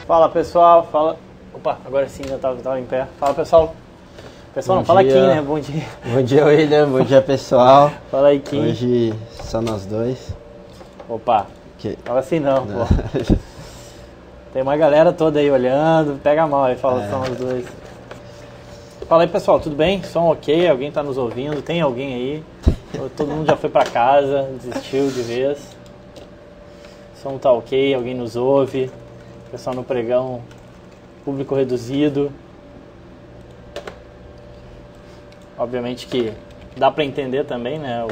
Fala pessoal, fala. Opa, agora sim já tava em pé. Fala pessoal. Pessoal, Bom não fala dia. Kim, né? Bom dia. Bom dia, William. Bom dia, pessoal. Fala aí, Kim. Hoje só nós dois. Opa, Que... fala assim não, pô. Tem uma galera toda aí olhando, pega mal aí, fala só nós dois. Fala aí pessoal, tudo bem? Som ok? Alguém tá nos ouvindo? Tem alguém aí? Todo mundo já foi pra casa, desistiu de vez. Som tá ok, alguém nos ouve. Pessoal no pregão, público reduzido. Obviamente que dá pra entender também, né?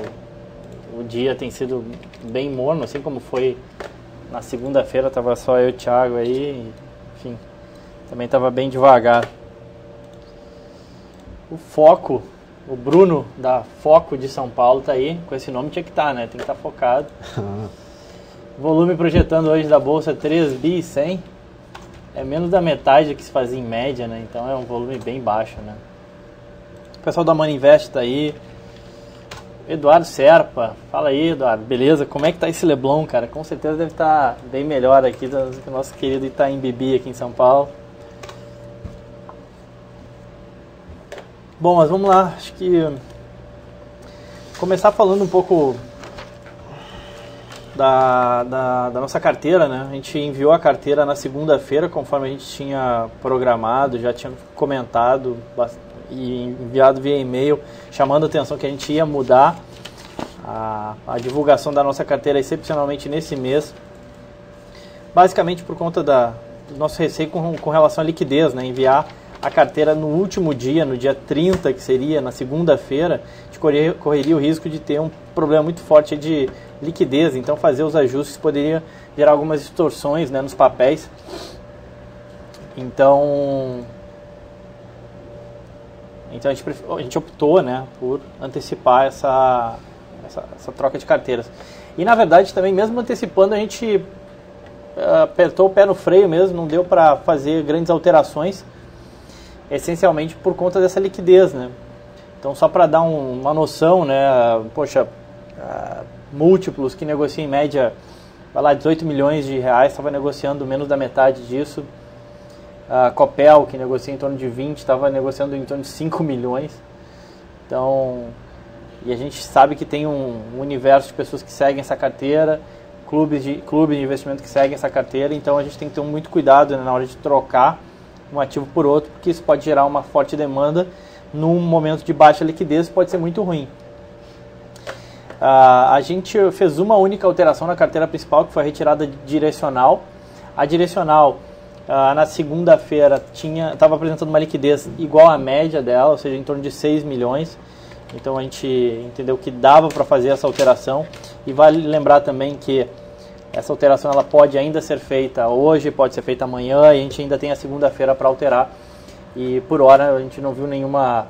O dia tem sido bem morno, assim como foi na segunda-feira, tava só eu e o Thiago aí, enfim, também tava bem devagar. O Foco, o Bruno da Foco de São Paulo tá aí, com esse nome tinha que estar, né? Tem que estar focado. Volume projetando hoje da Bolsa 3 bi 100, é menos da metade do que se fazia em média, né? Então é um volume bem baixo, né? O pessoal da Money Invest tá aí. Eduardo Serpa, fala aí, Eduardo, beleza? Como é que tá esse Leblon, cara? Com certeza deve estar bem melhor aqui do que o nosso querido Itaim Bibi aqui em São Paulo. Bom, mas vamos lá, acho que começar falando um pouco da nossa carteira, né? A gente enviou a carteira na segunda-feira, conforme a gente tinha programado, já tinha comentado e enviado via e-mail, chamando a atenção que a gente ia mudar a divulgação da nossa carteira excepcionalmente nesse mês, basicamente por conta do nosso receio com relação à liquidez, né? Enviar a carteira no último dia, no dia 30, que seria na segunda-feira, a gente correria o risco de ter um problema muito forte de liquidez, então fazer os ajustes poderia gerar algumas distorções, né, nos papéis. Então a gente optou, né, por antecipar essa troca de carteiras. E na verdade também, mesmo antecipando, a gente apertou o pé no freio mesmo, não deu para fazer grandes alterações, essencialmente por conta dessa liquidez, né? Então só para dar uma noção, né, poxa, múltiplos que negociam em média, vai lá, 18 milhões de reais, estava negociando menos da metade disso. A Copel, que negocia em torno de 20, estava negociando em torno de 5 milhões. Então, e a gente sabe que tem um universo de pessoas que seguem essa carteira, clubes de investimento que seguem essa carteira, então a gente tem que ter muito cuidado, né, na hora de trocar um ativo por outro, porque isso pode gerar uma forte demanda num momento de baixa liquidez, pode ser muito ruim. A gente fez uma única alteração na carteira principal, que foi a retirada direcional. A direcional, na segunda-feira, estava apresentando uma liquidez igual à média dela, ou seja, em torno de 6 milhões. Então a gente entendeu que dava para fazer essa alteração. E vale lembrar também que essa alteração ela pode ainda ser feita hoje, pode ser feita amanhã, e a gente ainda tem a segunda-feira para alterar. E por hora a gente não viu nenhuma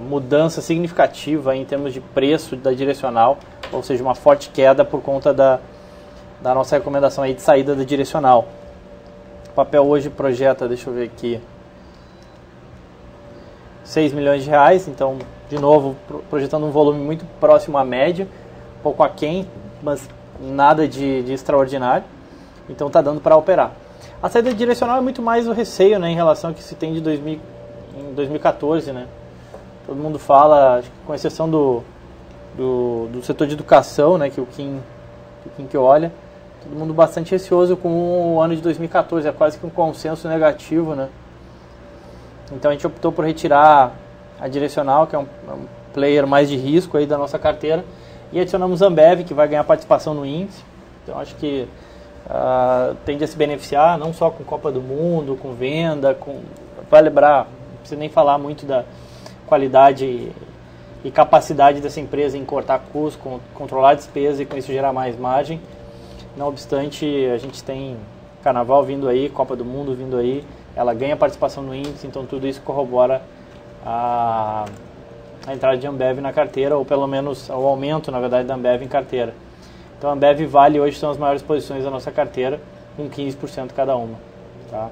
mudança significativa em termos de preço da direcional, ou seja, uma forte queda por conta da nossa recomendação aí de saída da direcional. O papel hoje projeta, deixa eu ver aqui, 6 milhões de reais, então, de novo, projetando um volume muito próximo à média, um pouco aquém, mas nada de extraordinário, então está dando para operar. A saída direcional é muito mais o receio, né, em relação ao que se tem de 2014, né? Todo mundo fala, com exceção do setor de educação, né, que o Kim que olha, todo mundo bastante receoso com o ano de 2014, é quase que um consenso negativo, né? Então a gente optou por retirar a direcional, que é um player mais de risco aí da nossa carteira, e adicionamos a Ambev, que vai ganhar participação no índice. Então acho que tende a se beneficiar, não só com Copa do Mundo, com venda, vai lembrar, não precisa nem falar muito da qualidade e capacidade dessa empresa em cortar custos, controlar despesas e com isso gerar mais margem. Não obstante, a gente tem Carnaval vindo aí, Copa do Mundo vindo aí, ela ganha participação no índice, então tudo isso corrobora a entrada de Ambev na carteira, ou pelo menos o aumento, na verdade, da Ambev em carteira. Então a Ambev e Vale hoje são as maiores posições da nossa carteira, com 15% cada uma. Tá?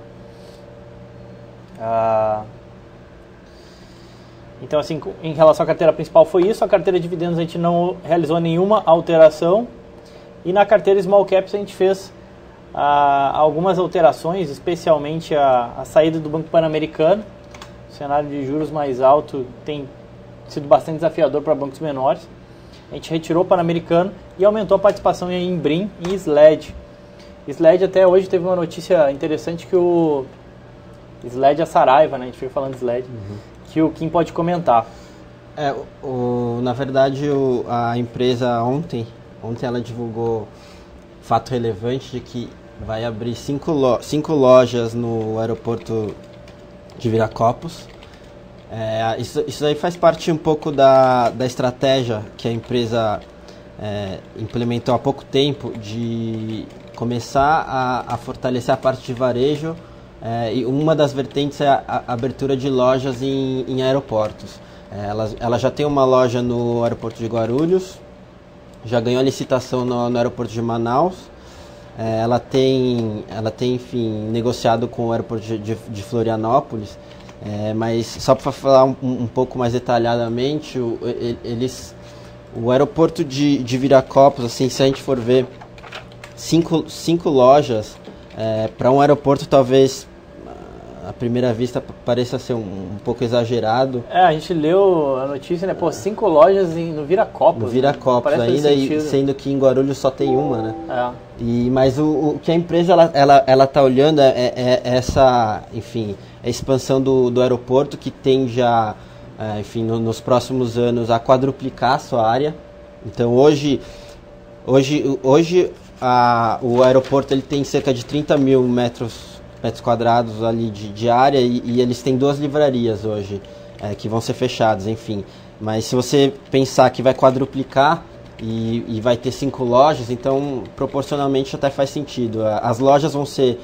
Então, assim, em relação à carteira principal foi isso. A carteira de dividendos a gente não realizou nenhuma alteração. E na carteira Small Caps a gente fez algumas alterações, especialmente a saída do Banco Pan-Americano. O cenário de juros mais alto tem sido bastante desafiador para bancos menores. A gente retirou o Pan-Americano e aumentou a participação em Brim e SLED. SLED até hoje teve uma notícia interessante que o SLED é a Saraiva, né? A gente fica falando de SLED, que o Kim pode comentar. Na verdade, a empresa ontem ela divulgou fato relevante de que vai abrir 5 lojas no aeroporto de Viracopos. Isso aí faz parte um pouco da estratégia que a empresa implementou há pouco tempo de começar a fortalecer a parte de varejo, e uma das vertentes é a abertura de lojas em aeroportos. Ela já tem uma loja no aeroporto de Guarulhos, já ganhou a licitação no aeroporto de Manaus. Ela tem, enfim, negociado com o aeroporto de Florianópolis, mas só para falar um pouco mais detalhadamente, o aeroporto de Viracopos, assim, se a gente for ver, cinco lojas, para um aeroporto talvez à primeira vista pareça ser um pouco exagerado. A gente leu a notícia, né? 5 lojas no Viracopos. No Viracopos, né? Ainda, sendo que em Guarulhos só tem uma, né? Mas o que a empresa ela tá olhando é essa, enfim, a expansão do aeroporto, que tende a, enfim, nos próximos anos a quadruplicar a sua área. Então hoje o aeroporto ele tem cerca de 30 mil metros quadrados ali de área, e eles têm 2 livrarias hoje, que vão ser fechadas, enfim. Mas se você pensar que vai quadruplicar e vai ter 5 lojas, então proporcionalmente até faz sentido. As lojas vão ser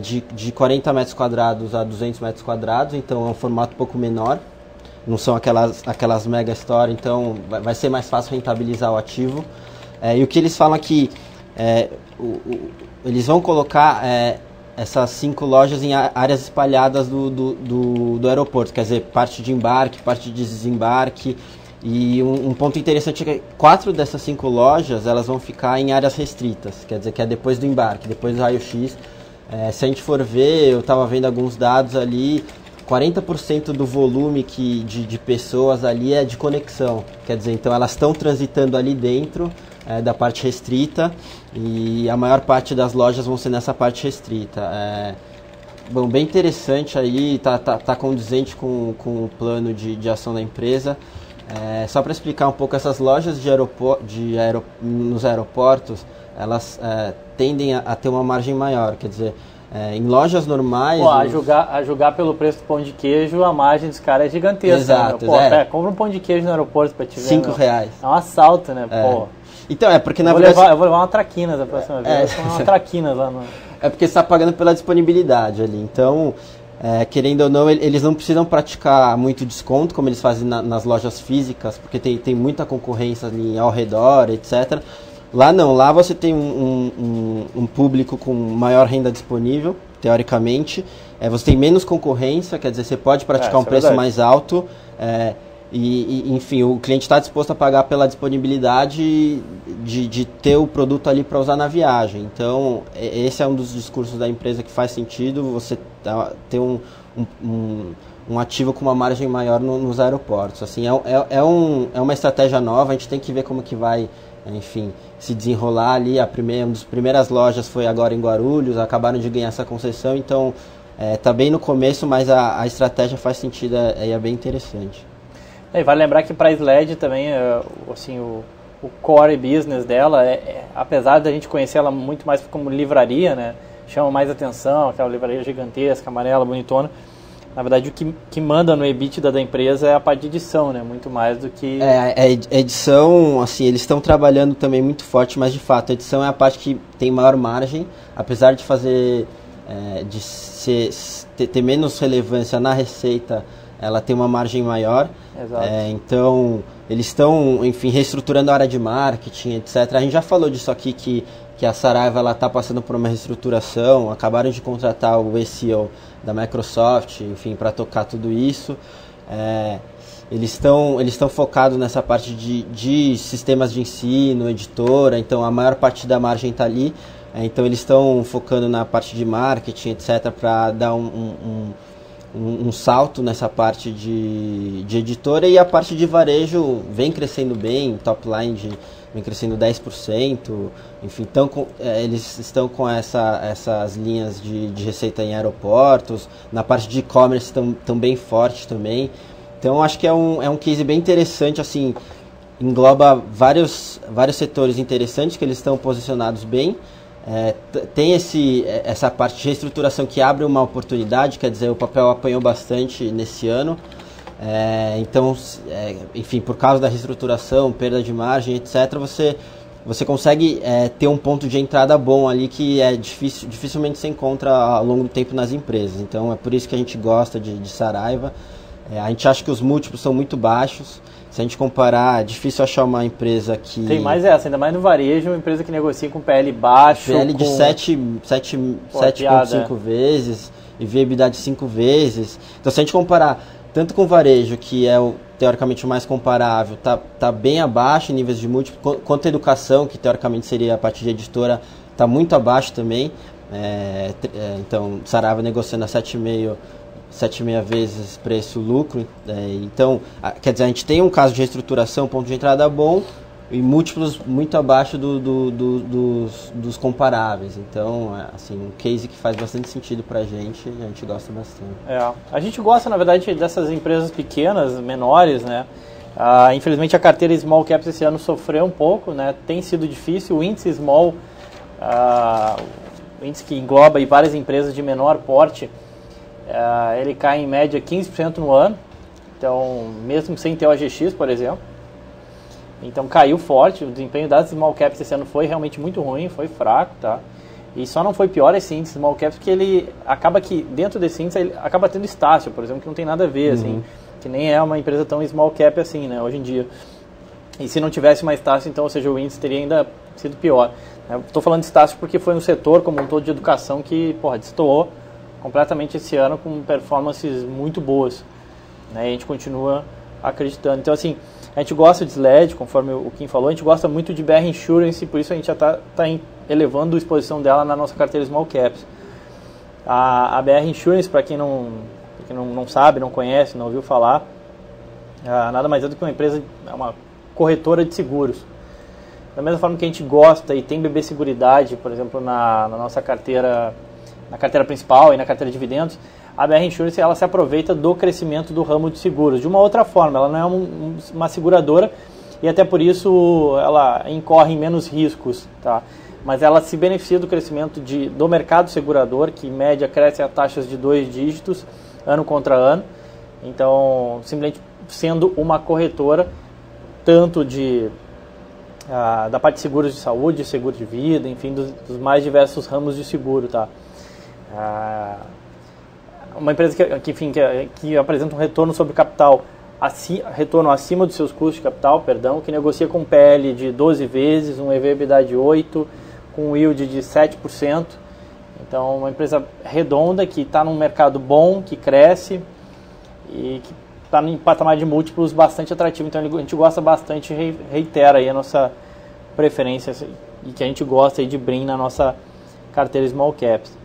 de 40 metros quadrados a 200 metros quadrados, então é um formato um pouco menor. Não são aquelas mega store, então vai ser mais fácil rentabilizar o ativo. E o que eles falam aqui, eles vão colocar essas 5 lojas em áreas espalhadas do aeroporto, quer dizer, parte de embarque, parte de desembarque. E um ponto interessante é que 4 dessas 5 lojas elas vão ficar em áreas restritas, quer dizer, que é depois do embarque, depois do raio-x. Se a gente for ver, eu estava vendo alguns dados ali, 40% do volume de pessoas ali é de conexão, quer dizer, então elas estão transitando ali dentro da parte restrita, e a maior parte das lojas vão ser nessa parte restrita. Bom, bem interessante aí, tá condizente com o plano de ação da empresa. Só para explicar um pouco, essas lojas nos aeroportos, elas tendem a ter uma margem maior, quer dizer, em lojas normais... A julgar pelo preço do pão de queijo, a margem dos caras é gigantesca. Exato. Né? Compra um pão de queijo no aeroporto para te ver. R$5. É um assalto, né? Então, porque na verdade... Eu vou levar uma traquinas da próxima vez. Uma traquinas lá no... É porque você está pagando pela disponibilidade ali. Então, querendo ou não, eles não precisam praticar muito desconto, como eles fazem nas lojas físicas, porque tem muita concorrência ali ao redor, etc. Lá não, lá você tem um público com maior renda disponível, teoricamente. Você tem menos concorrência, quer dizer, você pode praticar um preço mais alto. Enfim, o cliente está disposto a pagar pela disponibilidade de ter o produto ali para usar na viagem. Então, esse é um dos discursos da empresa que faz sentido, você ter um ativo com uma margem maior nos aeroportos. Assim, é uma estratégia nova, a gente tem que ver como que vai, enfim, se desenrolar ali. Uma das primeiras lojas foi agora em Guarulhos, acabaram de ganhar essa concessão, então está bem no começo, mas a estratégia faz sentido e é bem interessante. E vale lembrar que para a SLED também, assim, o core business dela, apesar da gente conhecer ela muito mais como livraria, né, chama mais atenção, aquela livraria gigantesca, amarela, bonitona. Na verdade, o que manda no EBITDA da empresa é a parte de edição, né, muito mais do que... A edição, assim, eles estão trabalhando também muito forte, mas de fato, a edição é a parte que tem maior margem, apesar de fazer, ter menos relevância na receita, ela tem uma margem maior. Exato. Então, eles estão, enfim, reestruturando a área de marketing, etc. A gente já falou disso aqui, que a Saraiva está passando por uma reestruturação, acabaram de contratar o SEO da Microsoft, enfim, para tocar tudo isso. Eles estão focados nessa parte de sistemas de ensino, editora, então a maior parte da margem está ali. Então eles estão focando na parte de marketing, etc., para dar um salto nessa parte de editora, e a parte de varejo vem crescendo bem, top line vem crescendo 10%, enfim, eles estão com essas linhas de receita em aeroportos, na parte de e-commerce estão bem forte também. Então acho que é um case bem interessante, assim, engloba vários setores interessantes que eles estão posicionados bem. Tem essa parte de reestruturação que abre uma oportunidade, quer dizer, o papel apanhou bastante nesse ano. Então, enfim, por causa da reestruturação, perda de margem, etc., você consegue ter um ponto de entrada bom ali que dificilmente se encontra ao longo do tempo nas empresas. Então, é por isso que a gente gosta de Saraiva. A gente acha que os múltiplos são muito baixos. Se a gente comparar, é difícil achar uma empresa que... Tem mais essa, ainda mais no varejo, uma empresa que negocia com PL baixo. PL de 7,5 vezes e EBITDA de 5 vezes. Então, se a gente comparar tanto com o varejo, que é teoricamente o mais comparável, tá bem abaixo em níveis de múltiplo, quanto a educação, que teoricamente seria a parte de editora, está muito abaixo também. Então, Saraiva negociando a 7,5 vezes preço-lucro. Então, quer dizer, a gente tem um caso de reestruturação, ponto de entrada bom, e múltiplos muito abaixo dos comparáveis. Então, assim, um case que faz bastante sentido para a gente gosta bastante. A gente gosta, na verdade, dessas empresas pequenas, menores, né? Infelizmente, a carteira Small Caps esse ano sofreu um pouco, né? Tem sido difícil. O índice Small, o índice que engloba aí várias empresas de menor porte, ele cai em média 15% no ano, então mesmo sem ter o OGX, por exemplo. Então caiu forte, o desempenho das small caps esse ano foi realmente muito ruim, foi fraco, tá? E só não foi pior esse índice small caps porque ele acaba que dentro desse índice ele acaba tendo Estácio, por exemplo, que não tem nada a ver, assim, que nem é uma empresa tão small cap assim, né, hoje em dia. E se não tivesse mais Estácio, então, ou seja, o índice teria ainda sido pior. Estou falando de Estácio porque foi um setor como um todo de educação que, destoou completamente esse ano com performances muito boas, né? E a gente continua acreditando. Então, assim, a gente gosta de SLED, conforme o Kim falou, a gente gosta muito de BR Insurance, por isso a gente já está elevando a exposição dela na nossa carteira Small Caps. A BR Insurance, para quem não sabe, não conhece, não ouviu falar, nada mais é do que uma empresa, uma corretora de seguros. Da mesma forma que a gente gosta e tem BB Seguridade, por exemplo, na nossa carteira, na carteira principal e na carteira de dividendos, a BR Insurance ela se aproveita do crescimento do ramo de seguros de uma outra forma. Ela não é uma seguradora e até por isso ela incorre em menos riscos, tá? Mas ela se beneficia do crescimento do mercado segurador, que em média cresce a taxas de 2 dígitos ano contra ano. Então, simplesmente sendo uma corretora tanto da parte de seguros de saúde, seguro de vida, enfim, dos mais diversos ramos de seguro, tá? Uma empresa que apresenta um retorno sobre capital, retorno acima dos seus custos de capital, que negocia com PL de 12 vezes, um EV/EBITDA de 8, com um yield de 7%. Então, uma empresa redonda que está num mercado bom, que cresce e que está em patamar de múltiplos bastante atrativo. Então, a gente gosta bastante, reitera aí a nossa preferência e que a gente gosta aí de BRIM na nossa carteira Small Caps.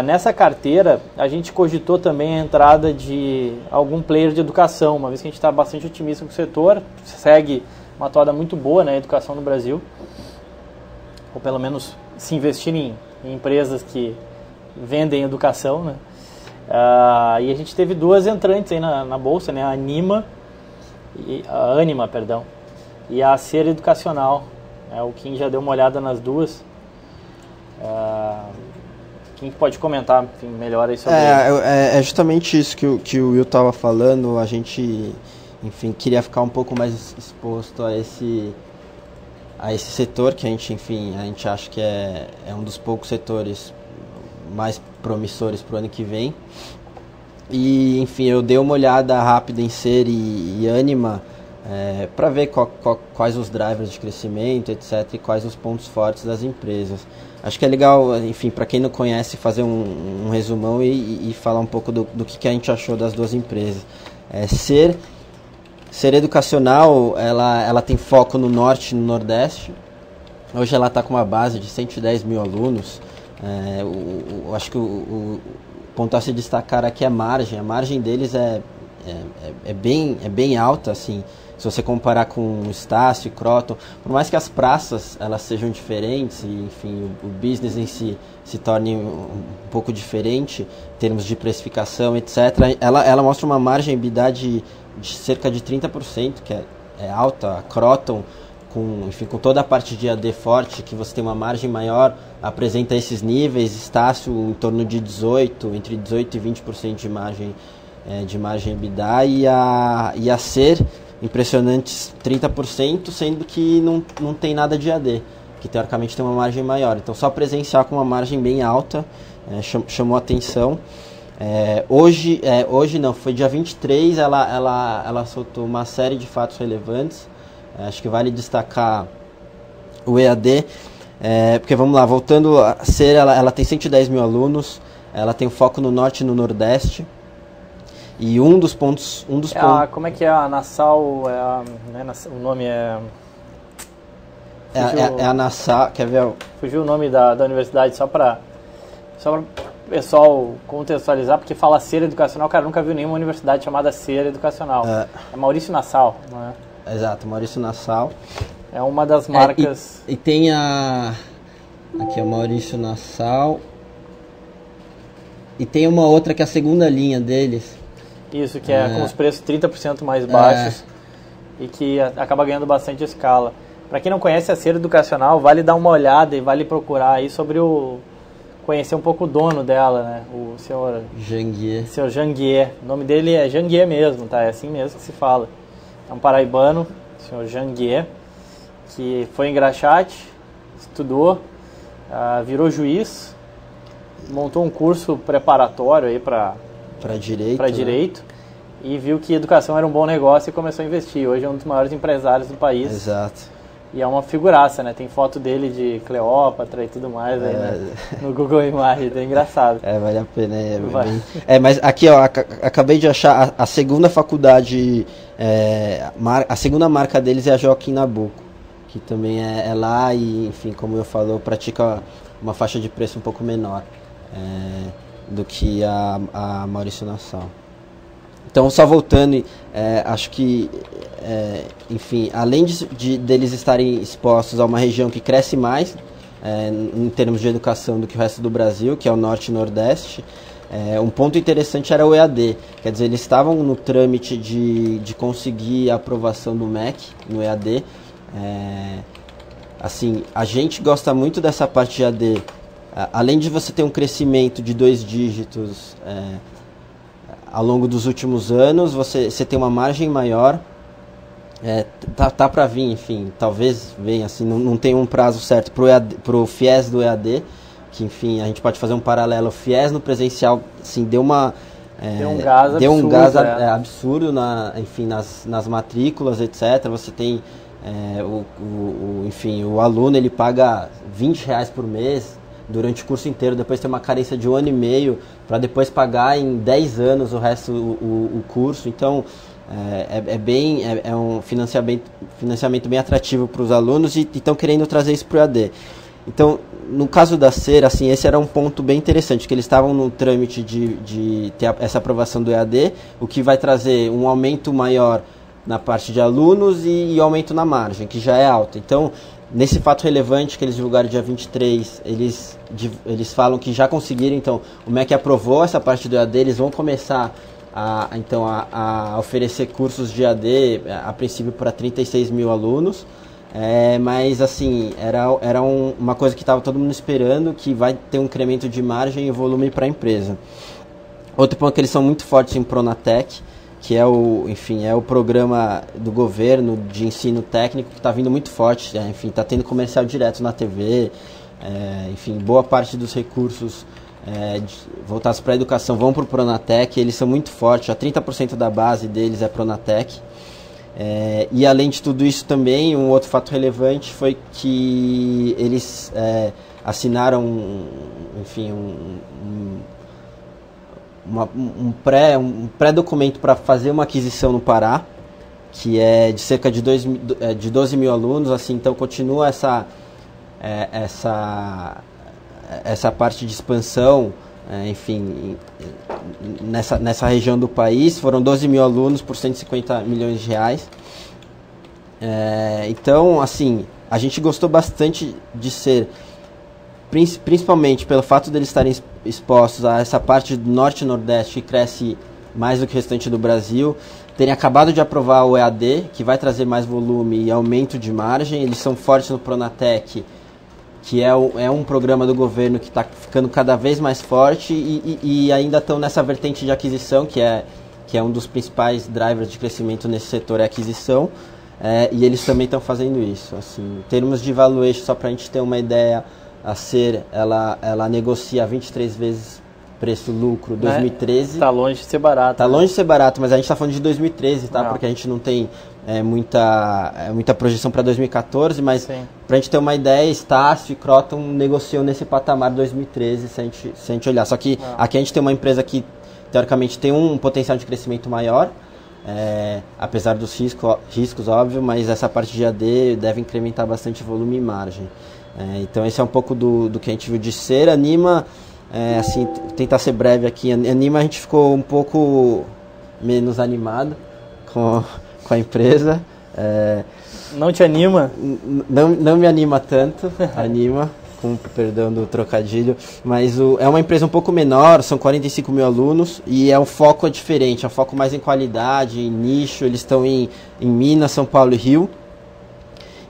Nessa carteira, a gente cogitou também a entrada de algum player de educação, uma vez que a gente está bastante otimista com o setor, segue uma toada muito boa na educação no Brasil, ou pelo menos se investir em empresas que vendem educação, né? E a gente teve duas entrantes aí na bolsa, né? A Anima e a Ser Educacional. O Kim já deu uma olhada nas duas. Quem pode comentar, enfim, melhor aí sobre isso? É justamente isso que o Will estava falando. A gente, enfim, queria ficar um pouco mais exposto a esse setor que a gente acha que é um dos poucos setores mais promissores para o ano que vem. E, enfim, eu dei uma olhada rápida em Ser e Anima para ver quais os drivers de crescimento, etc., e quais os pontos fortes das empresas. Acho que é legal, enfim, para quem não conhece, fazer um resumão e falar um pouco do que a gente achou das duas empresas. Ser Educacional, ela tem foco no Norte e no Nordeste. Hoje ela está com uma base de 110 mil alunos. Acho que o ponto a se destacar aqui é a margem deles é bem alta, assim, se você comparar com Estácio e Kroton. Por mais que as praças elas sejam diferentes e, enfim, o business em si se torne um pouco diferente em termos de precificação, etc., ela mostra uma margem EBITDA de cerca de 30%, que é alta. A Kroton, com toda a parte de AD forte, que você tem uma margem maior, apresenta esses níveis. Estácio em torno de entre 18% e 20% de margem EBITDA, e a Ser, impressionantes 30%, sendo que não tem nada de AD, que teoricamente tem uma margem maior. Então só presenciar com uma margem bem alta chamou atenção. Hoje não, foi dia 23, ela soltou uma série de fatos relevantes. Acho que vale destacar o EAD, porque vamos lá, voltando a Ser, ela tem 110 mil alunos, ela tem foco no Norte e no Nordeste, e um dos pontos... Como é que é a Nassau, o nome é... É a Nassau, quer ver? Fugiu o nome da universidade, só para o pessoal contextualizar, porque fala Ser Educacional, cara, nunca viu nenhuma universidade chamada Ser Educacional. É Maurício Nassau, não é? Exato, Maurício Nassau. É uma das marcas... E tem aqui é o Maurício Nassau. E tem uma outra que é a segunda linha deles. Isso, que é com os preços 30% mais baixos e que acaba ganhando bastante escala. Para quem não conhece a Ser Educacional, vale dar uma olhada e vale procurar aí conhecer um pouco o dono dela, né? O senhor Janguier. Senhor Janguier. O nome dele é Janguier mesmo, tá? É assim mesmo que se fala. É um paraibano, o senhor Janguier, que foi em Graxate, estudou, virou juiz, montou um curso preparatório aí para direito, e viu que educação era um bom negócio e começou a investir. Hoje é um dos maiores empresários do país. Exato. E é uma figuraça, né? Tem foto dele de Cleópatra e tudo mais aí, né? No Google Imagens, é engraçado. Vale a pena. Mas aqui, ó, acabei de achar a segunda faculdade, a segunda marca deles é a Joaquim Nabuco, que também é lá e, enfim, como eu falo, pratica uma faixa de preço um pouco menor do que a Maurício Nassau. Então, só voltando, acho que, enfim, além deles estarem expostos a uma região que cresce mais em termos de educação do que o resto do Brasil, que é o Norte e Nordeste, um ponto interessante era o EAD. Quer dizer, eles estavam no trâmite de conseguir a aprovação do MEC no EAD. Assim, a gente gosta muito dessa parte de EAD. Além de você ter um crescimento de 2 dígitos ao longo dos últimos anos, você tem uma margem maior, tá para vir, enfim, talvez venha, assim, não tem um prazo certo pro FIES do EAD, que, enfim, a gente pode fazer um paralelo. O FIES no presencial, assim, deu um gás absurdo enfim, nas matrículas, etc. Você tem, enfim, o aluno, ele paga R$20 por mês durante o curso inteiro, depois tem uma carência de 1 ano e meio, para depois pagar em 10 anos o resto, o curso. Então, é um financiamento bem atrativo para os alunos e estão querendo trazer isso para o EAD. Então, no caso da Ser, assim, esse era um ponto bem interessante, que eles estavam no trâmite de ter essa aprovação do EAD, o que vai trazer um aumento maior na parte de alunos e aumento na margem, que já é alta. Então, nesse fato relevante que eles divulgaram dia 23, eles falam que já conseguiram, então, o MEC aprovou essa parte do EAD, eles vão começar a oferecer cursos de EAD, a princípio para 36 mil alunos, mas assim, era uma coisa que estava todo mundo esperando, que vai ter um incremento de margem e volume para a empresa. Outro ponto é que eles são muito fortes em Pronatec, que é o programa do governo de ensino técnico que está vindo muito forte, enfim, está tendo comercial direto na TV, enfim, boa parte dos recursos voltados para a educação vão para o Pronatec, eles são muito fortes, já 30% da base deles é Pronatec. E além de tudo isso também, um outro fato relevante foi que eles assinaram, enfim, um pré-documento para fazer uma aquisição no Pará, que é de cerca de 12 mil alunos, assim, então continua essa parte de expansão, enfim, nessa região do país. Foram 12 mil alunos por 150 milhões de reais. Então, assim, a gente gostou bastante de ser, principalmente pelo fato deles estarem expostos a essa parte do norte e nordeste que cresce mais do que o restante do Brasil, terem acabado de aprovar o EAD, que vai trazer mais volume e aumento de margem. Eles são fortes no Pronatec, que é um programa do governo que está ficando cada vez mais forte, e ainda estão nessa vertente de aquisição, que é um dos principais drivers de crescimento nesse setor, é a aquisição, e eles também estão fazendo isso. Assim, em termos de valuation, só para a gente ter uma ideia, a SER, ela negocia 23 vezes preço-lucro 2013. Tá longe de ser barato. Tá longe de ser barato, mas a gente está falando de 2013, tá? Porque a gente não tem muita projeção para 2014, mas para a gente ter uma ideia, Estácio e Croton negociam nesse patamar de 2013, se a gente olhar. Só que aqui a gente tem uma empresa que, teoricamente, tem um potencial de crescimento maior, apesar dos riscos, óbvio, mas essa parte de AD deve incrementar bastante volume e margem. Então esse é um pouco do que a gente viu de SER. Anima, assim, tentar ser breve aqui, Anima a gente ficou um pouco menos animado com a empresa. Não te anima? Não me anima tanto, Anima, com perdão do trocadilho, mas é uma empresa um pouco menor, são 45 mil alunos, e o foco é diferente, é um foco mais em qualidade, em nicho. Eles estão em Minas, São Paulo e Rio.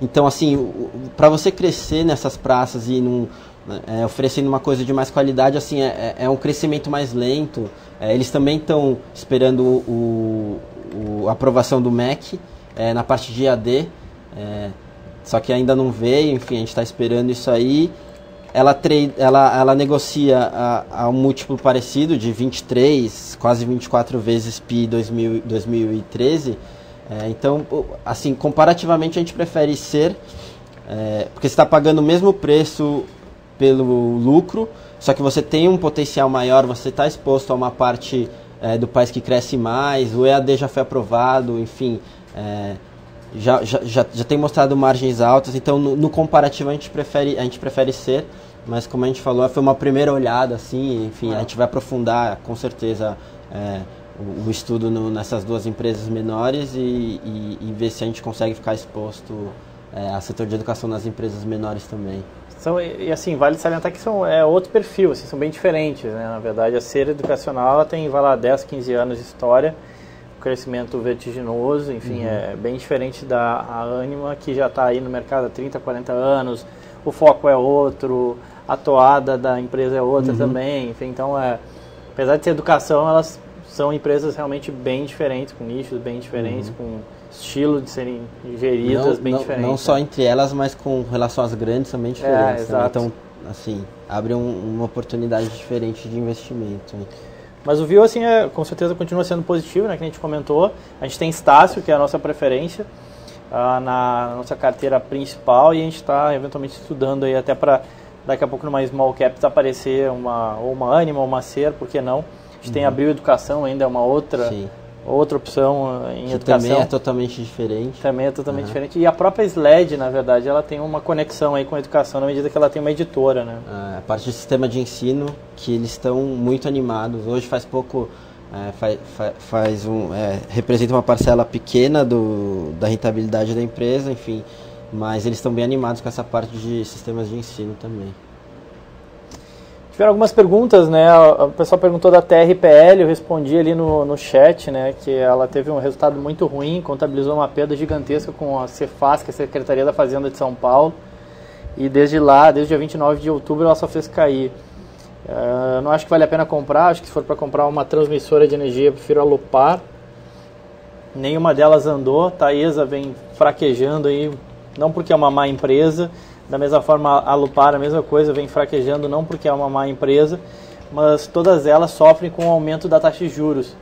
Então, assim, para você crescer nessas praças e oferecendo uma coisa de mais qualidade, assim, é um crescimento mais lento. Eles também estão esperando a aprovação do MEC na parte de EAD, só que ainda não veio. Enfim, a gente está esperando isso aí. Ela negocia a um múltiplo parecido de 23, quase 24 vezes PI 2013. Então, assim, comparativamente a gente prefere SER, porque você está pagando o mesmo preço pelo lucro, só que você tem um potencial maior, você está exposto a uma parte do país que cresce mais, o EAD já foi aprovado, enfim, já tem mostrado margens altas. Então no comparativo a gente prefere SER, mas como a gente falou, foi uma primeira olhada, assim, enfim, a gente vai aprofundar com certeza o estudo nessas duas empresas menores e ver se a gente consegue ficar exposto ao setor de educação nas empresas menores também. E assim, vale salientar que outro perfil, assim, são bem diferentes, né? Na verdade, a SER educacional ela tem, 10, 15 anos de história, um crescimento vertiginoso, enfim, é bem diferente da Anima, que já está aí no mercado há 30, 40 anos, o foco é outro, a toada da empresa é outra também, enfim, então, apesar de ser educação, elas são empresas realmente bem diferentes, com nichos bem diferentes, com estilo de serem geridas bem diferentes. Não só entre elas, mas com relação às grandes também diferentes. Exato. Então, assim, abre uma oportunidade diferente de investimento. Mas o View, assim, com certeza continua sendo positivo, né, que a gente comentou. A gente tem Estácio, que é a nossa preferência, na nossa carteira principal, e a gente está eventualmente estudando aí até para daqui a pouco numa small cap aparecer ou uma Anima ou uma SER, por que não? A gente tem Abril Educação ainda, uma outra opção em que educação. Também é totalmente diferente. Também é totalmente diferente. E a própria SLED, na verdade, ela tem uma conexão aí com a educação na medida que ela tem uma editora, né? A parte do sistema de ensino, que eles estão muito animados. Hoje faz pouco, representa uma parcela pequena da rentabilidade da empresa, enfim. Mas eles estão bem animados com essa parte de sistemas de ensino também. Tiveram algumas perguntas, né? O pessoal perguntou da TRPL, eu respondi ali no chat, né? Que ela teve um resultado muito ruim, contabilizou uma perda gigantesca com a Cefaz, que é a Secretaria da Fazenda de São Paulo. E desde dia 29 de outubro, ela só fez cair. Eu não acho que vale a pena comprar, acho que se for para comprar uma transmissora de energia, eu prefiro a Lupar. Nenhuma delas andou, Taesa vem fraquejando aí, não porque é uma má empresa. Da mesma forma, a Lupar, a mesma coisa, vem fraquejando, não porque é uma má empresa, mas todas elas sofrem com o aumento da taxa de juros.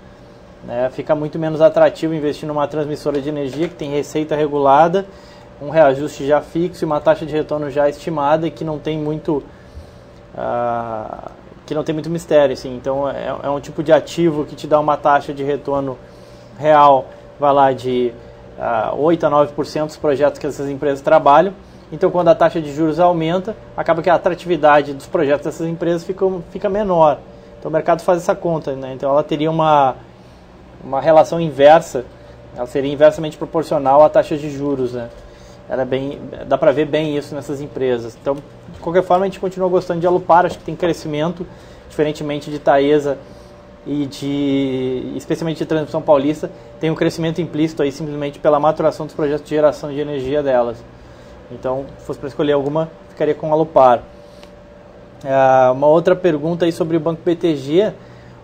Né? Fica muito menos atrativo investir numa transmissora de energia que tem receita regulada, um reajuste já fixo e uma taxa de retorno já estimada e que não tem muito mistério. Assim. Então, é um tipo de ativo que te dá uma taxa de retorno real, vai lá de 8 a 9% dos projetos que essas empresas trabalham, Então, quando a taxa de juros aumenta, acaba que a atratividade dos projetos dessas empresas fica menor. Então, o mercado faz essa conta, né? Então, ela teria uma relação inversa, ela seria inversamente proporcional à taxa de juros, né? Dá para ver bem isso nessas empresas. Então, de qualquer forma, a gente continua gostando de Alupar, acho que tem crescimento, diferentemente de Taesa e especialmente de Transmissão Paulista, tem um crescimento implícito aí simplesmente pela maturação dos projetos de geração de energia delas. Então, se fosse para escolher alguma, ficaria com Alupar. Uma outra pergunta aí sobre o Banco BTG.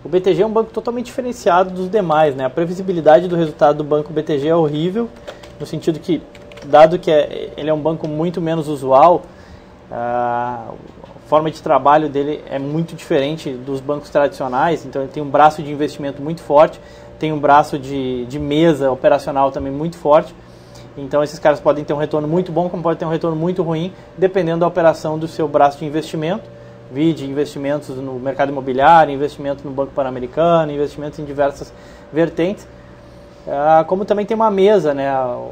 O BTG é um banco totalmente diferenciado dos demais, né? A previsibilidade do resultado do Banco BTG é horrível, no sentido que, dado que ele é um banco muito menos usual, a forma de trabalho dele é muito diferente dos bancos tradicionais. Então ele tem um braço de investimento muito forte, tem um braço de mesa operacional também muito forte. Então esses caras podem ter um retorno muito bom, como podem ter um retorno muito ruim, dependendo da operação do seu braço de investimento. Vide investimentos no mercado imobiliário, investimento no Banco Pan-Americano, investimentos em diversas vertentes. Como também tem uma mesa, né? O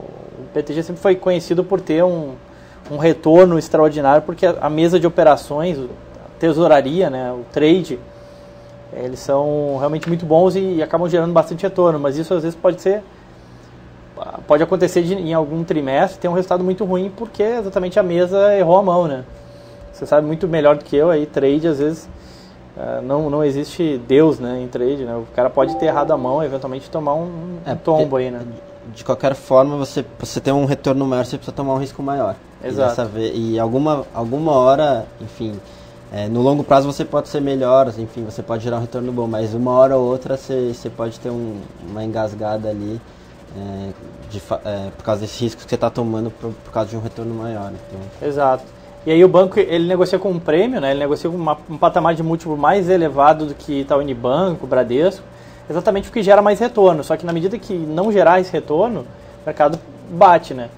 BTG sempre foi conhecido por ter um retorno extraordinário, porque a mesa de operações, a tesouraria, né? O trade, eles são realmente muito bons e acabam gerando bastante retorno, mas isso às vezes pode acontecer em algum trimestre ter um resultado muito ruim, porque exatamente a mesa errou a mão, né? Você sabe muito melhor do que eu, aí trade às vezes não existe Deus, né, em trade, né? O cara pode ter errado a mão e eventualmente tomar um tombo aí, né? De qualquer forma, você ter um retorno maior, você precisa tomar um risco maior. Exato. E alguma hora, enfim, no longo prazo você pode ser melhor, enfim, você pode gerar um retorno bom, mas uma hora ou outra você pode ter uma engasgada ali por causa desse risco que você está tomando por causa de um retorno maior. Então. Exato. E aí o banco, ele negocia com um prêmio, né? Ele negocia com um patamar de múltiplo mais elevado do que está o Unibanco, o Bradesco, exatamente porque gera mais retorno. Só que na medida que não gerar esse retorno, o mercado bate, né?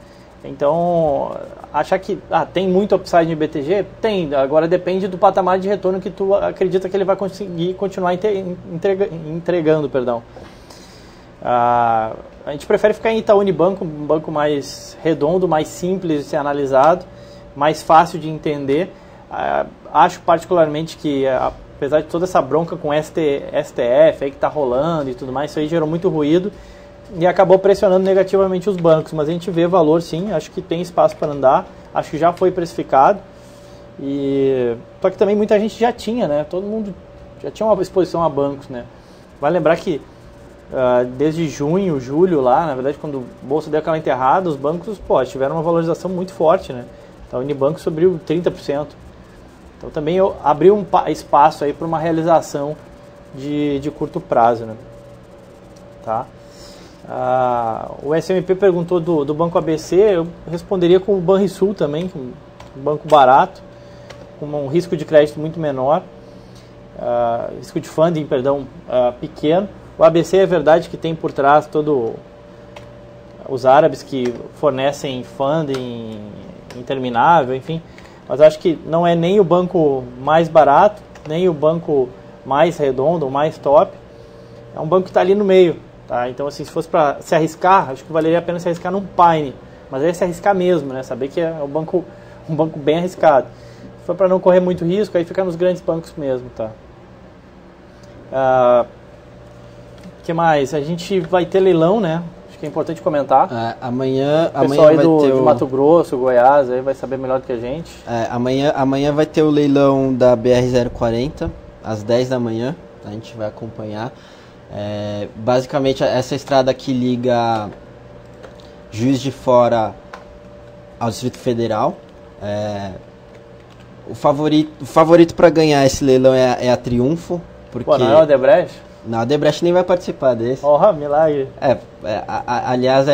Então, achar que tem muito upside no BTG? Tem. Agora depende do patamar de retorno que tu acredita que ele vai conseguir continuar entregando. A gente prefere ficar em Itaú Unibanco, um banco mais redondo, mais simples de ser analisado, mais fácil de entender. Acho particularmente que, apesar de toda essa bronca com STF aí que está rolando e tudo mais, isso aí gerou muito ruído e acabou pressionando negativamente os bancos, mas a gente vê valor sim, acho que tem espaço para andar, acho que já foi precificado, só que também muita gente já tinha, né? Todo mundo já tinha uma exposição a bancos, né? Vale lembrar que desde junho, julho lá, na verdade quando o bolsa deu aquela enterrada, os bancos tiveram uma valorização muito forte, né? Então, o Unibanco subiu 30%. Então, também abriu um espaço aí para uma realização de curto prazo, né? Tá? O SMP perguntou do Banco ABC, eu responderia com o Banrisul também, um banco barato, com um risco de crédito muito menor, risco de funding, pequeno. O ABC é verdade que tem por trás os árabes que fornecem funding interminável, enfim, mas acho que não é nem o banco mais barato, nem o banco mais redondo, ou mais top, é um banco que está ali no meio, tá? Então, assim, se fosse para se arriscar, acho que valeria a pena se arriscar num Pine, mas aí se arriscar mesmo, né? Saber que é um banco bem arriscado. Se for para não correr muito risco, aí fica nos grandes bancos mesmo, tá? Que mais? A gente vai ter leilão, né? Acho que é importante comentar. Amanhã o pessoal aí vai ter de Mato Grosso, Goiás, aí vai saber melhor do que a gente. Amanhã vai ter o leilão da BR-040, às 10 da manhã, a gente vai acompanhar. Basicamente, essa estrada que liga Juiz de Fora ao Distrito Federal. O favorito para ganhar esse leilão é a Triunfo. Porque... Pô, não é o Odebrecht? Não, a Odebrecht nem vai participar desse. Milagre. Aliás,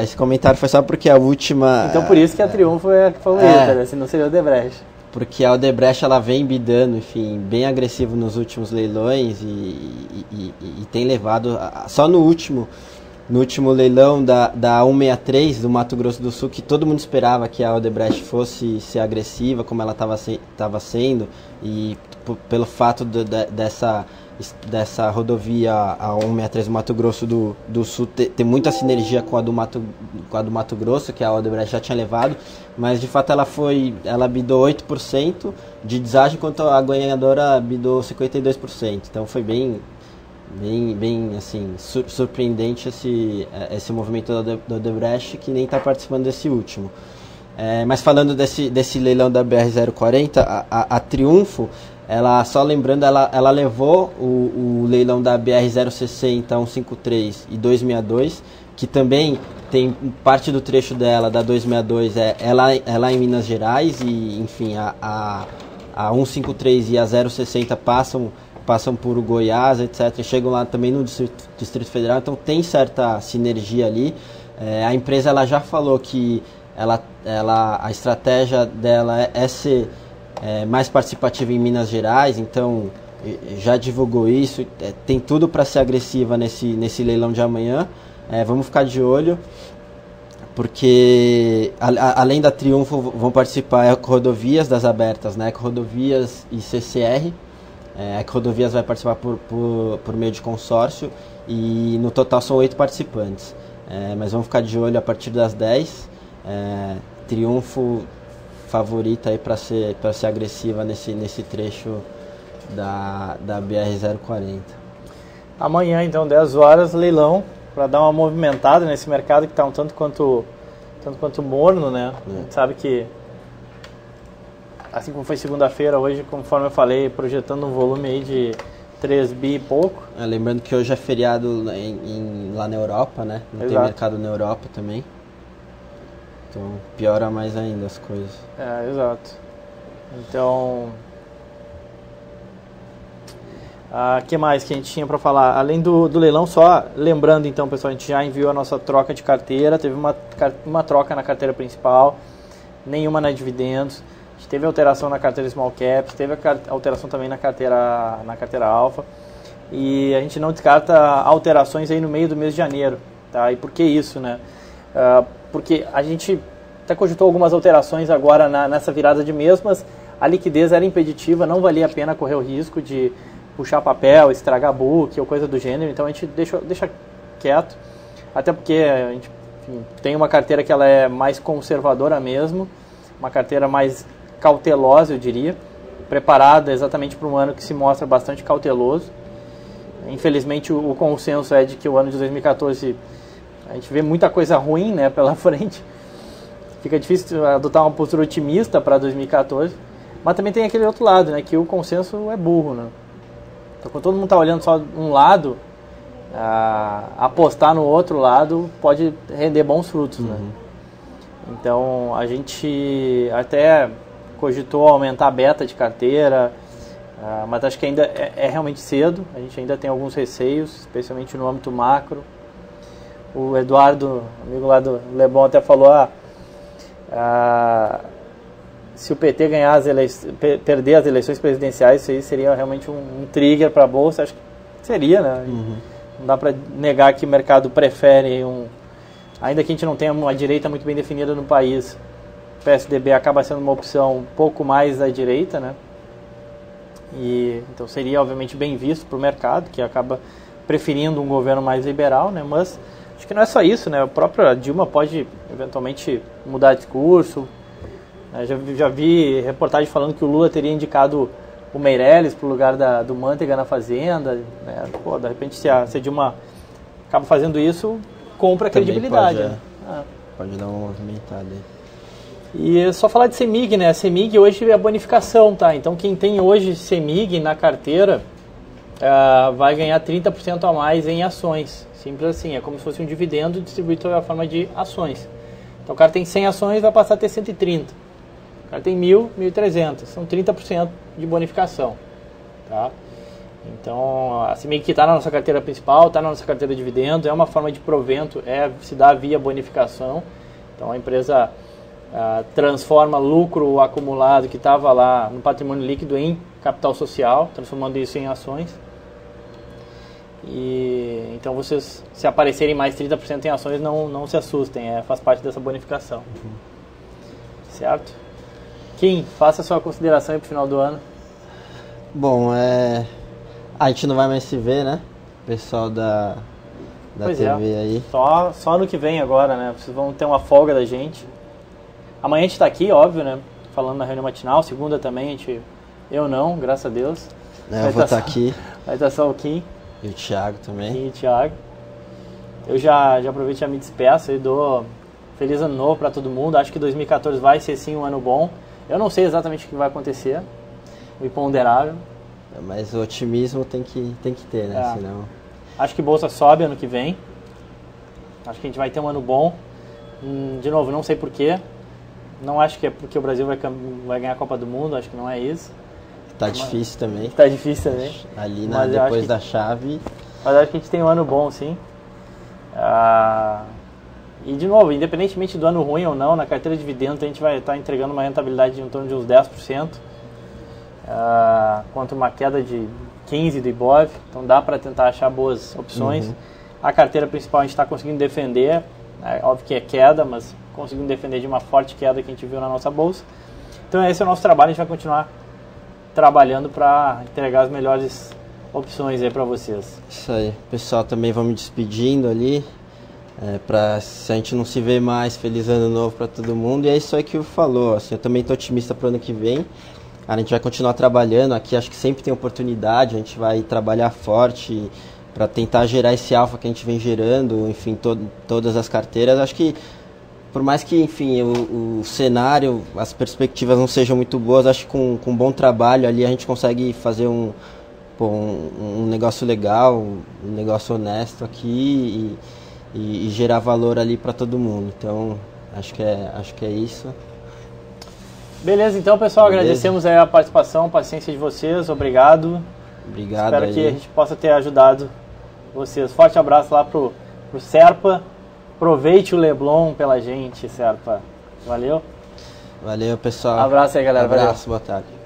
esse comentário foi só porque a última... Então por isso que a Triunfo é a favorita, né? Senão seria o Odebrecht. Porque a Odebrecht, ela vem bidando, enfim, bem agressivo nos últimos leilões e tem levado... Só no último leilão da 163 do Mato Grosso do Sul, que todo mundo esperava que a Odebrecht fosse ser agressiva, como ela estava sendo, e pelo fato dessa rodovia, a 163 do Mato Grosso do Sul, tem muita sinergia com a do Mato Grosso, que a Odebrecht já tinha levado, mas de fato ela bidou 8% de deságio, enquanto a ganhadora bidou 52%. Então foi bem assim, surpreendente esse movimento da Odebrecht, que nem está participando desse último. Mas falando desse leilão da BR-040, a Triunfo, só lembrando, ela levou o leilão da BR-060, 153 e 262, que também tem parte do trecho dela, da 262, é lá em Minas Gerais, e enfim, a 153 e a 060 passam por Goiás, etc., e chegam lá também no Distrito Federal, então tem certa sinergia ali. A empresa ela já falou que a estratégia dela é ser mais participativa em Minas Gerais, então já divulgou isso, tem tudo para ser agressiva nesse leilão de amanhã. Vamos ficar de olho, porque além da Triunfo vão participar Eco-Rodovias das abertas, né? Eco-Rodovias e CCR. A Eco-Rodovias vai participar por meio de consórcio, e no total são 8 participantes. Mas vamos ficar de olho a partir das 10. Triunfo favorita aí para ser agressiva nesse trecho da BR-040. Amanhã, então, 10 horas, leilão, para dar uma movimentada nesse mercado que está um tanto quanto morno, né? A gente sabe que, assim como foi segunda-feira, hoje, conforme eu falei, projetando um volume aí de 3 bi e pouco. Lembrando que hoje é feriado lá na Europa, né? Não tem mercado na Europa também. Então piora mais ainda as coisas. Exato. Então, que mais que a gente tinha para falar? Além do leilão, só lembrando então, pessoal, a gente já enviou a nossa troca de carteira, teve uma troca na carteira principal, nenhuma na dividendos, a gente teve alteração na carteira Small Caps, teve alteração também na carteira Alpha, e a gente não descarta alterações aí no meio do mês de janeiro, tá? E por que isso, né? Porque a gente até cogitou algumas alterações agora nessa virada de mês, mas a liquidez era impeditiva, não valia a pena correr o risco de puxar papel, estragar book ou coisa do gênero, então a gente deixa quieto, até porque a gente tem uma carteira que ela é mais conservadora mesmo, uma carteira mais cautelosa, eu diria, preparada exatamente para um ano que se mostra bastante cauteloso. Infelizmente o consenso é de que o ano de 2014 a gente vê muita coisa ruim, né, pela frente. Fica difícil adotar uma postura otimista para 2014. Mas também tem aquele outro lado, né, que o consenso é burro, né? Então, quando todo mundo está olhando só um lado, apostar no outro lado pode render bons frutos, né? Então, a gente até cogitou aumentar a beta de carteira, mas acho que ainda é realmente cedo. A gente ainda tem alguns receios, especialmente no âmbito macro. O Eduardo, amigo lá do Leblon, até falou, se o PT ganhar perder as eleições presidenciais, isso aí seria realmente um trigger para a Bolsa. Acho que seria, né? Não dá para negar que o mercado prefere ainda que a gente não tenha uma direita muito bem definida no país, o PSDB acaba sendo uma opção um pouco mais à direita, né? E então seria obviamente bem visto para o mercado, que acaba preferindo um governo mais liberal, né? Mas acho que não é só isso, né? A própria Dilma pode eventualmente mudar de discurso. Já vi reportagem falando que o Lula teria indicado o Meirelles para o lugar do Manteiga na Fazenda, né? Pô, de repente se a Dilma acaba fazendo isso, compra credibilidade. Pode dar uma movimentada aí. E só falar de CEMIG, né? A CEMIG hoje é a bonificação, tá? Então quem tem hoje CEMIG na carteira vai ganhar 30% a mais em ações. Simples assim, é como se fosse um dividendo distribuído sob a forma de ações. Então o cara tem 100 ações, vai passar a ter 130. O cara tem 1.000, 1.300. São 30% de bonificação, tá? Então, a CEMIG que está na nossa carteira principal, está na nossa carteira de dividendos, é uma forma de provento, se dá via bonificação. Então, a empresa transforma lucro acumulado que estava lá no patrimônio líquido em capital social, transformando isso em ações. E então, vocês, se aparecerem mais 30% em ações, não se assustem, faz parte dessa bonificação. Certo? Kim, faça a sua consideração aí para o final do ano. Bom, A gente não vai mais se ver, né? Pessoal da Pois TV é. aí. Só no que vem agora, né? Vocês vão ter uma folga da gente. Amanhã a gente tá aqui, óbvio, né? Falando na reunião matinal. Segunda também, eu não, graças a Deus. Eu vou estar aqui. Vai estar só o Kim. E o Thiago também. E o Thiago. Eu já aproveito e já me despeço e dou feliz ano novo para todo mundo. Acho que 2014 vai ser sim um ano bom. Eu não sei exatamente o que vai acontecer. O imponderável. Mas o otimismo tem que ter, né? Senão... Acho que bolsa sobe ano que vem. Acho que a gente vai ter um ano bom. De novo, não sei porquê. Não acho que é porque o Brasil vai ganhar a Copa do Mundo. Acho que não é isso. Tá difícil também. Tá difícil também. Ali depois da chave. Mas acho que a gente tem um ano bom, sim. E de novo, independentemente do ano ruim ou não, na carteira de dividendos a gente vai estar entregando uma rentabilidade de em torno de uns 10%. Quanto uma queda de 15% do Ibov, então dá para tentar achar boas opções. A carteira principal a gente está conseguindo defender, óbvio que é queda, mas conseguindo defender de uma forte queda que a gente viu na nossa bolsa. Então esse é o nosso trabalho, a gente vai continuar trabalhando para entregar as melhores opções aí para vocês. Isso aí, pessoal, também vamos me despedindo ali, se a gente não se vê mais, feliz ano novo para todo mundo. E é isso aí que o falou, assim, eu também estou otimista para o ano que vem. A gente vai continuar trabalhando aqui, acho que sempre tem oportunidade, a gente vai trabalhar forte para tentar gerar esse alfa que a gente vem gerando, enfim, todas as carteiras. Acho que, por mais que, enfim, o cenário, as perspectivas não sejam muito boas, acho que com um bom trabalho ali a gente consegue fazer um negócio legal, um negócio honesto aqui e gerar valor ali para todo mundo. Então, acho que é isso. Beleza, então pessoal, agradecemos aí a participação, a paciência de vocês, obrigado. Espero aí. que a gente possa ter ajudado vocês. Forte abraço lá pro Serpa, aproveite o Leblon pela gente, Serpa. Valeu? Valeu, pessoal. Abraço aí, galera. Abraço, boa tarde.